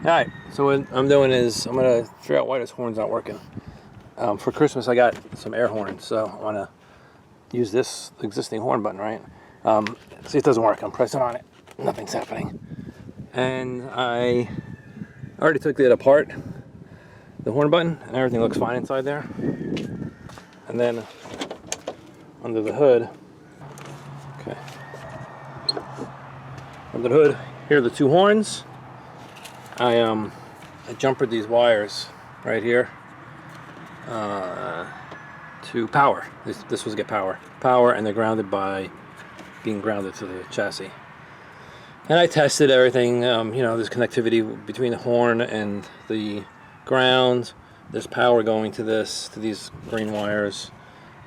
Alright, so what I'm doing is I'm going to figure out why this horn's not working. For Christmas I got some air horns, so I want to use this existing horn button, right? See, it doesn't work. I'm pressing on it. Nothing's happening. And I already took it apart, the horn button, and everything looks fine inside there. And then under the hood, okay, under the hood, here are the two horns. I jumpered these wires right here to power. This was get power, and they're grounded by being grounded to the chassis. And I tested everything. You know, there's connectivity between the horn and the ground. There's power going to these green wires.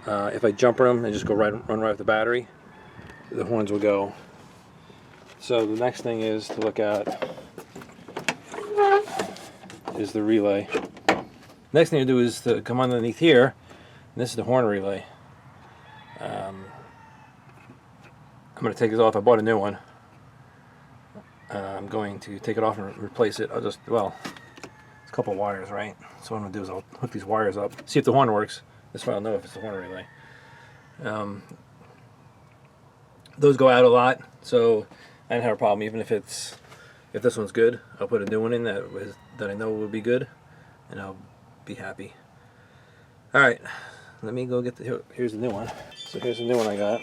If I jumper them and just run right off the battery, the horns will go. So the next thing is to look at is the relay. Next thing to do is to come underneath here, and this is the horn relay. I'm going to take this off. I bought a new one. I'm going to take it off and replace it. It's a couple of wires, right? So what I'm going to do is I'll hook these wires up, see if the horn works. This way I'll know if it's the horn relay. Those go out a lot, so I didn't have a problem. Even if this one's good, I'll put a new one in that I know will be good, and I'll be happy. All right, let me go get here's the new one. So here's the new one I got.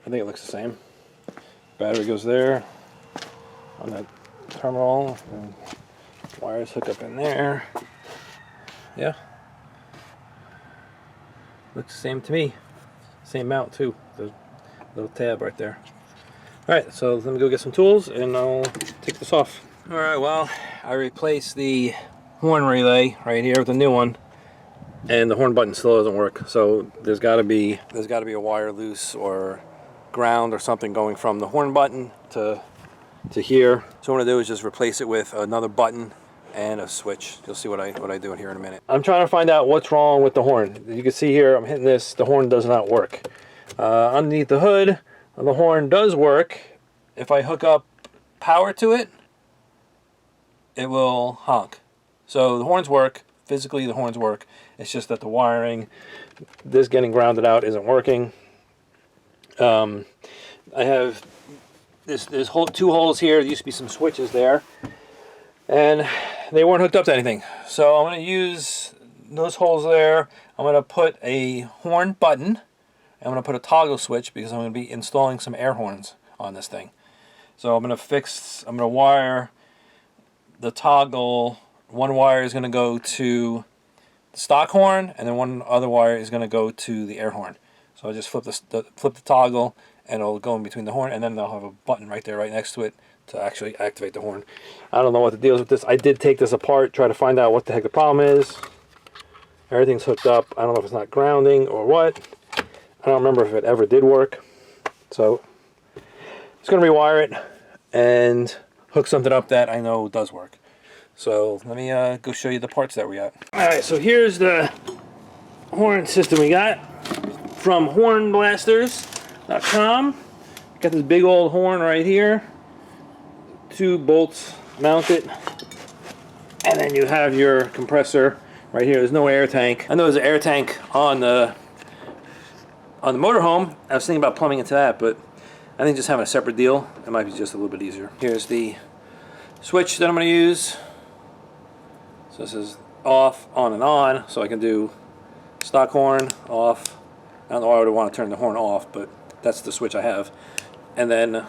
I think it looks the same. Battery goes there on that terminal, and wires hook up in there. Yeah, looks the same to me. Same mount too, the little tab right there. Alright, so let me go get some tools and I'll take this off. Alright, well, I replaced the horn relay right here with the new one, and the horn button still doesn't work. So there's got to be a wire loose or ground or something going from the horn button to here. So what I'm gonna do is just replace it with another button and a switch. You'll see what I do in here in a minute. I'm trying to find out what's wrong with the horn. You can see here I'm hitting this, the horn does not work. Underneath the hood, the horn does work. If I hook up power to it, it will honk. So the horns work, physically the horns work. It's just that the wiring, this getting grounded out, isn't working. I have there's two holes here. There used to be some switches there, and they weren't hooked up to anything. So I'm going to use those holes there. I'm going to put a horn button. I'm going to put a toggle switch because I'm going to be installing some air horns on this thing. So I'm going to wire the toggle. One wire is going to go to the stock horn, and then one other wire is going to go to the air horn. So I just flip the toggle, and it'll go in between the horn, and then they'll have a button right there, right next to it, to actually activate the horn. I don't know what the deal is with this. I did take this apart, try to find out what the heck the problem is. Everything's hooked up. I don't know if it's not grounding or what. I don't remember if it ever did work. So just going to rewire it and hook something up that I know does work. So let me go show you the parts that we got. Alright, so here's the horn system we got from hornblasters.com. Got this big old horn right here. 2 bolts mounted. And then you have your compressor right here. There's no air tank. I know there's an air tank on the motorhome. I was thinking about plumbing into that, but I think just having a separate deal, it might be just a little bit easier. Here's the switch that I'm going to use. So this is off, on, and on, so I can do stock horn, off. I don't know why I would want to turn the horn off, but that's the switch I have. And then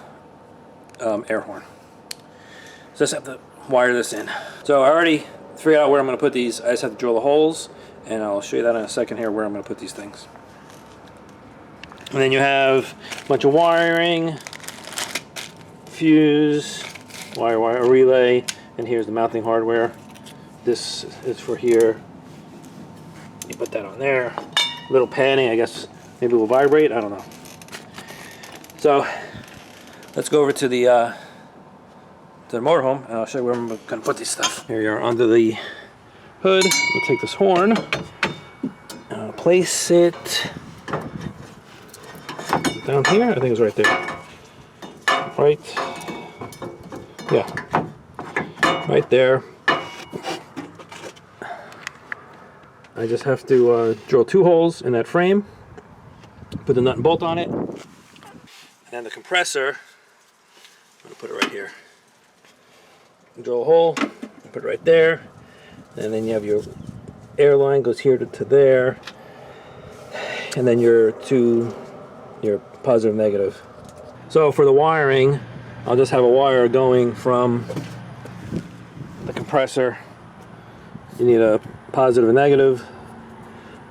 air horn. So I just have to wire this in. So I already figured out where I'm going to put these. I just have to drill the holes, and I'll show you that in a second here where I'm going to put these things. And then you have a bunch of wiring, fuse, wire relay, and here's the mounting hardware. This is for here. You put that on there. Little padding, I guess maybe it will vibrate, I don't know. So let's go over to the motorhome, and I'll show you where I'm going to put this stuff. Here we are under the hood. We'll take this horn, place it down here. I think it's right there. Right. Yeah. Right there. I just have to drill 2 holes in that frame, put the nut and bolt on it, and then the compressor, I'm going to put it right here. Drill a hole, put it right there, and then you have your air line goes here to there, and then your positive negative. So for the wiring, I'll just have a wire going from the compressor. You need a positive and negative.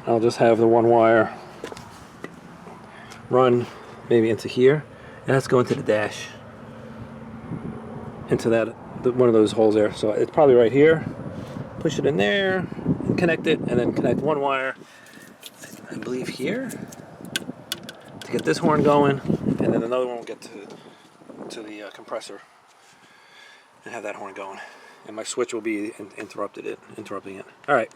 I'll just have the one wire run maybe into here, and that's going to the dash, into that one of those holes there. So it's probably right here. Push it in there, and connect it, and then connect one wire, I believe here, to get this horn going, and then another one will get to the compressor and have that horn going. And my switch will be interrupting it. All right,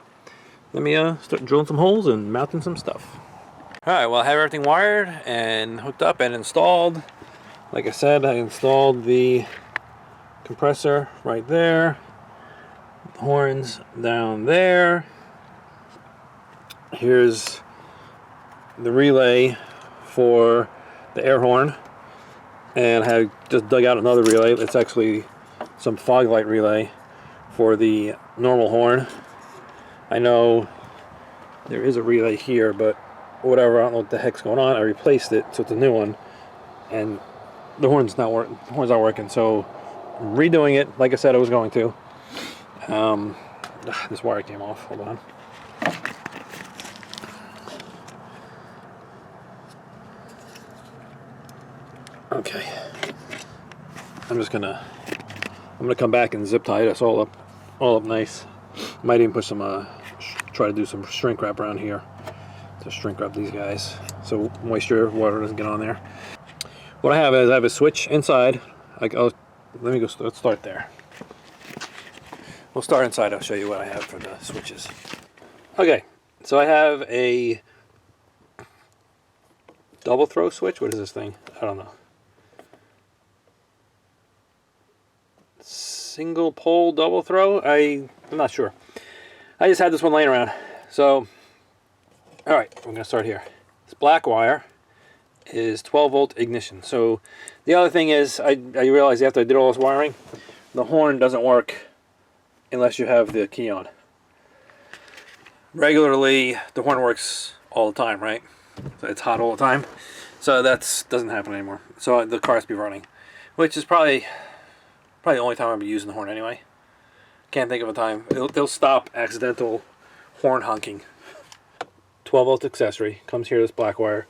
let me start drilling some holes and mounting some stuff. All right, well, I have everything wired and hooked up and installed. Like I said, I installed the compressor right there, horns down there. Here's the relay for the air horn, and I have just dug out another relay. It's actually some fog light relay for the normal horn. I know there is a relay here, but whatever, I don't know what the heck's going on. I replaced it, so it's a new one, and the horn's not working, so I'm redoing it like I said I was going to. This wire came off. Hold on. Okay. I'm gonna come back and zip tie this all up nice. Might even put some try to do some shrink wrap around here to shrink wrap these guys so moisture, water doesn't get on there. What I have is I have a switch inside. Let's start there. We'll start inside. I'll show you what I have for the switches. Okay, so I have a double throw switch. What is this thing? I don't know. Single pole double throw? I'm not sure. I just had this one laying around. So, all right, we're gonna start here. This black wire is 12 volt ignition. So the other thing is, I realized after I did all this wiring, the horn doesn't work unless you have the key on. Regularly, the horn works all the time, right? So it's hot all the time. So that doesn't happen anymore. So the car has to be running, which is probably the only time I'll be using the horn anyway. Can't think of a time. They'll stop accidental horn honking. 12 volt accessory comes here. This black wire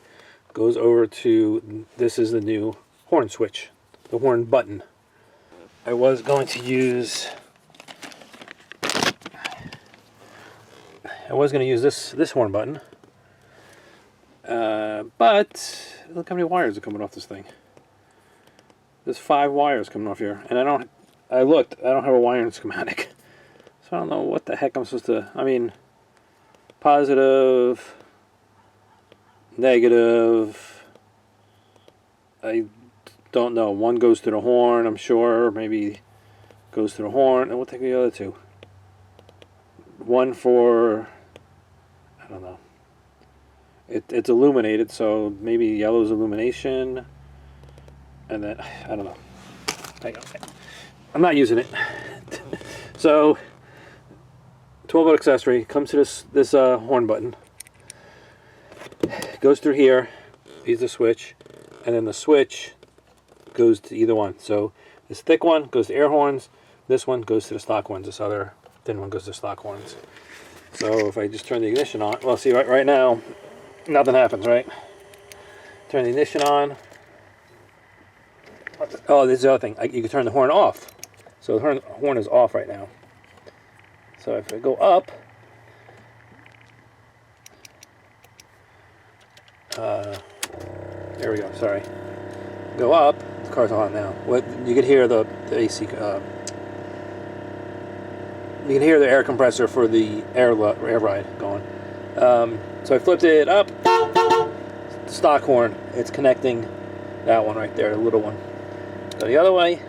goes over to, this is the new horn switch, the horn button. I was going to use this horn button, but look how many wires are coming off this thing. There's 5 wires coming off here, and I don't have a wiring schematic, so I don't know what the heck I'm supposed to. I mean, positive, negative, I don't know. One goes to the horn, I'm sure. Maybe goes to the horn, and we'll take the other 2. One for, I don't know. It's illuminated, so maybe yellow's illumination, and then I don't know. I'm not using it. So 12 volt accessory comes to this horn button. Goes through here. Use the switch, and then the switch goes to either one. So this thick one goes to air horns. This one goes to the stock ones. This other thin one goes to stock horns. So if I just turn the ignition on, well, see, right now, nothing happens, right? Turn the ignition on. Oh, this is the other thing. You can turn the horn off. So the horn is off right now. So if I go up, there we go, sorry. Go up, the car's on now. You can hear the AC, you can hear the air compressor for the air ride going. So I flipped it up. Stock horn. It's connecting that one right there, the little one. So the other way,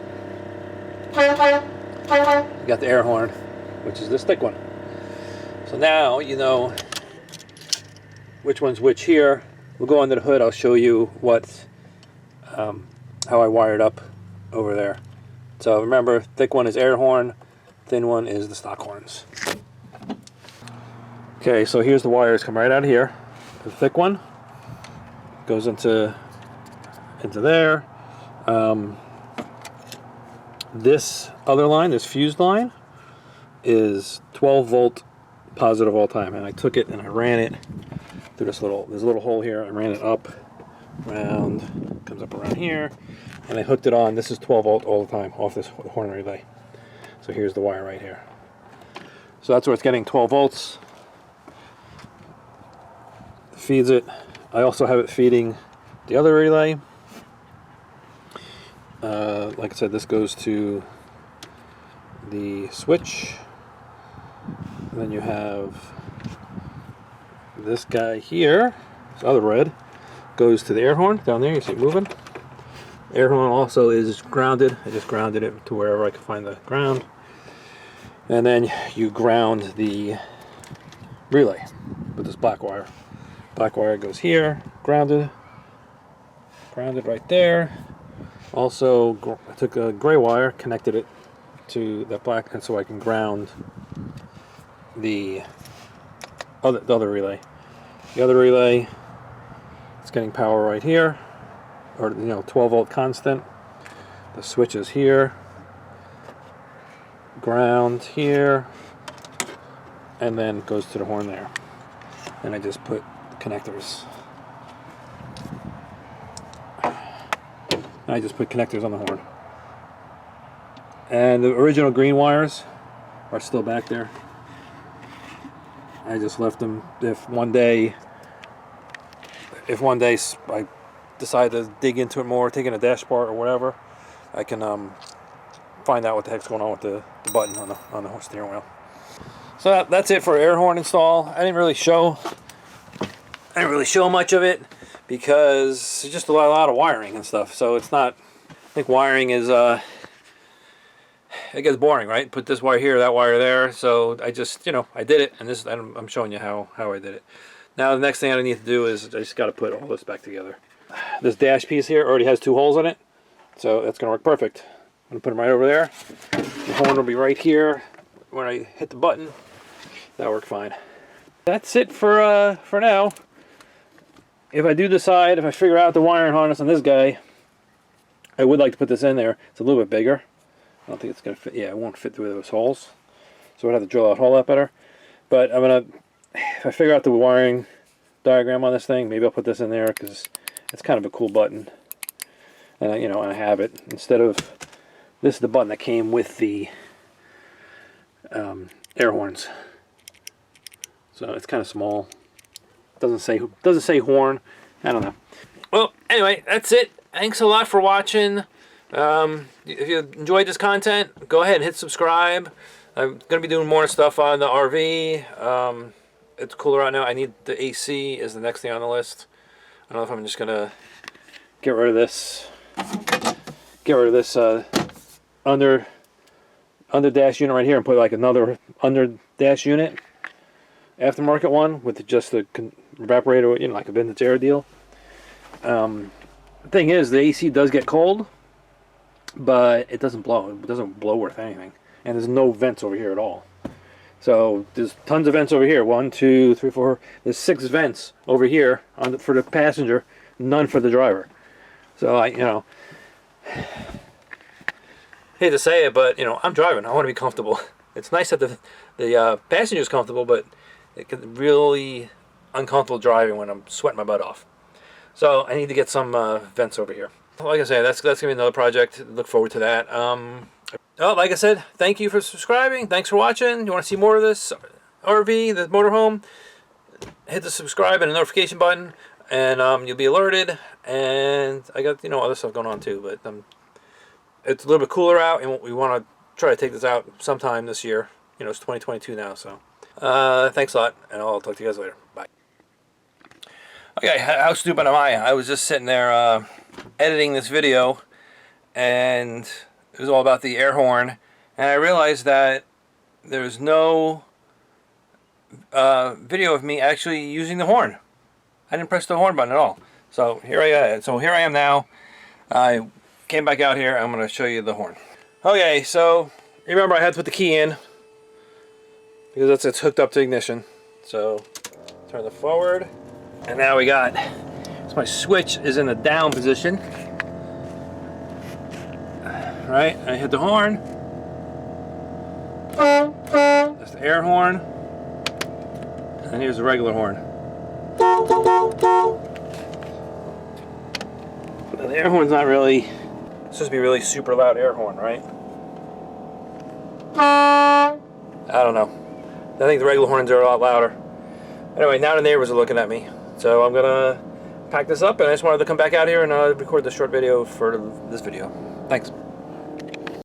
you got the air horn, which is this thick one. So now you know which one's which here. We'll go under the hood. I'll show you what, how I wired up over there. So remember, thick one is air horn, thin one is the stock horns. Okay, so here's the wires come right out of here. The thick one goes into there. This other line, this fused line, is 12 volt positive all time, and I took it and I ran it through there's a little hole here. I ran it up, around, comes up around here, and I hooked it on. This is 12 volt all the time off this horn relay. So here's the wire right here. So that's where it's getting 12 volts. Feeds it. I also have it feeding the other relay. Like I said, this goes to the switch. And then you have this guy here, this other red, goes to the air horn down there. You see it moving. Air horn also is grounded. I just grounded it to wherever I can find the ground. And then you ground the relay with this black wire. Black wire goes here, grounded right there. Also, I took a gray wire, connected it to that black, and so I can ground the other relay. The other relay, it's getting power right here, or 12 volt constant. The switch is here, ground here, and then goes to the horn there. And I just put connectors. I just put connectors on the horn. And the original green wires are still back there. I just left them. If one day I decide to dig into it more, take in a dashboard or whatever, I can find out what the heck's going on with the button on the steering wheel. So that's it for air horn install. I didn't really show much of it because it's just a lot of wiring and stuff. So it's not. I think wiring is it gets boring, right? Put this wire here, that wire there. So I just I did it, and I'm showing you how I did it. Now the next thing I need to do is I just got to put all this back together. This dash piece here already has 2 holes in it, so that's gonna work perfect. I'm gonna put them right over there. The horn will be right here when I hit the button. That'll work fine. That's it for now. If I do decide, if I figure out the wiring harness on this guy, I would like to put this in there. It's a little bit bigger. I don't think it's going to fit. Yeah, it won't fit through those holes. So I'd have to drill that hole out better. But if I figure out the wiring diagram on this thing, maybe I'll put this in there because it's kind of a cool button. And and I have it. Instead of, this is the button that came with the air horns. So it's kind of small. Doesn't say horn. I don't know. Well, anyway, that's it. Thanks a lot for watching. If you enjoyed this content, go ahead and hit subscribe. I'm going to be doing more stuff on the RV. It's cooler out now. I need the AC is the next thing on the list. I don't know if I'm just going to get rid of this. Get rid of this under dash unit right here and put like another under dash unit. Aftermarket one with just the evaporator, like a vintage air deal. The thing is, the AC does get cold, but it doesn't blow. It doesn't blow worth anything, and there's no vents over here at all. So there's tons of vents over here. 1, 2, 3, 4. There's 6 vents over here for the passenger, none for the driver. So I hate to say it, but I'm driving. I want to be comfortable. It's nice that the passenger's comfortable, but it gets really uncomfortable driving when I'm sweating my butt off. So I need to get some vents over here. Like I said, that's going to be another project. Look forward to that. Like I said, thank you for subscribing. Thanks for watching. You want to see more of this RV, the motorhome, hit the subscribe and the notification button, and you'll be alerted. And I got other stuff going on too, but it's a little bit cooler out, and we want to try to take this out sometime this year. It's 2022 now, so Thanks a lot, and I'll talk to you guys later. Bye. Okay, how stupid am I? I was just sitting there editing this video, and it was all about the air horn, and I realized that there's no video of me actually using the horn. I didn't press the horn button at all. So here I am now. I came back out here. I'm going to show you the horn. Okay, so remember I had to put the key in because it's hooked up to ignition. So turn it forward, and now we got. So my switch is in the down position. Right, I hit the horn. That's the air horn, and here's the regular horn. Now the air horn's not really. It's supposed to be really super loud air horn, right? I don't know. I think the regular horns are a lot louder. Anyway, now the neighbors are looking at me, so I'm gonna pack this up, and I just wanted to come back out here and record this short video for this video. Thanks.